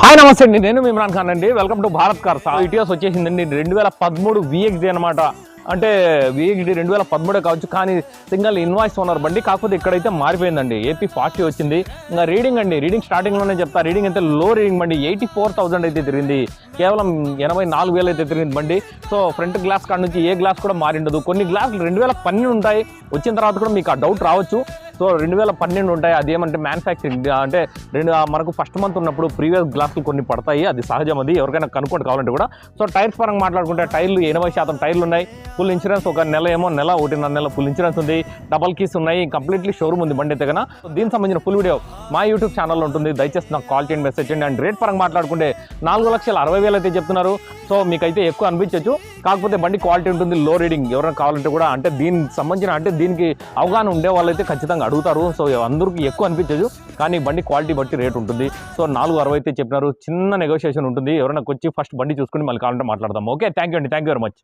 Hi నమస్తే అండి, నేను ఇమ్రాన్ ఖాన్ అండి. Welcome to Bharat cars. ఇటీఎస్ వచ్చేసిందండి 2013 VXD అనమాట. అంటే VXD 2013 కావచ్చు, కానీ సింగిల్ ఇన్వాయిస్ ఓనర్ బండి. కాకపోతే ఇక్కడైతే మారిపోయిందండి. AP 40 వచ్చింది. ఇంకా రీడింగ్ స్టార్టింగ్లోనే చెప్తా. రీడింగ్ అయితే లో రీడింగ్ బండి 84,000 అయితే తిరిగింది. కేవలం 84,000 అయితే తిరిగింది బండి. సో ఫ్రంట్ గ్లాస్ కాడ నుంచి ఏ గ్లాస్ కూడా మారిండదు. కొన్ని గ్లాసులు 2012 ఉంటాయి. వచ్చిన తర్వాత కూడా మీకు ఆ డౌట్ రావచ్చు. సో 2012 ఉంటాయి. అదేమంటే మ్యానుఫ్యాక్చరింగ్ అంటే మనకు ఫస్ట్ మంత్ ఉన్నప్పుడు ప్రీవియస్ గ్లాసులు కొన్ని పడతాయి. అది సహజం. అది ఎవరికైనా కనుక్కోండి కావాలంటే కూడా. సో టైర్స్ పరంగా మాట్లాడుకుంటే టైర్లు 80% టైర్లు ఉన్నాయి. ఫుల్ ఇన్సూరెన్స్ ఒక నెల 1.5 నెల ఫుల్ ఇన్సూరెన్స్ ఉంది. డబల్ కీస్ ఉన్నాయి. కంప్లీట్లీ షోరూమ్ ఉంది బండి అయితే కన్నా. దీనికి సంబంధించిన ఫుల్ వీడియో మా యూట్యూబ్ ఛానల్లో ఉంటుంది. దయచేసి నాకు కాల్ చేయండి, మెసేజ్ చేయండి. అండ్ రేట్ పరంగా మాట్లాడుకుంటే 4,60,000 అయితే చెప్తున్నారు. సో మీకైతే ఎక్కువ అనిపించవచ్చు. కాకపోతే బండి క్వాలిటీ ఉంటుంది, లో రీడింగ్. ఎవరైనా కావాలంటే కూడా అంటే దీనికి సంబంధించిన అంటే దీనికి అవగాహన ఉండే వాళ్ళైతే ఖచ్చితంగా అడుగుతారు. సో అందరికీ ఎక్కువ అనిపించదు, కానీ బండి క్వాలిటీ బట్టి రేట్ ఉంటుంది. సో 4,60 అయితే చెప్పినారు. చిన్న నెగోషియేషన్ ఉంటుంది. ఎవరైనా వచ్చి ఫస్ట్ బండి చూసుకుని మళ్ళీ కావాలంటే మాట్లాడదాం. Okay, thank you very much.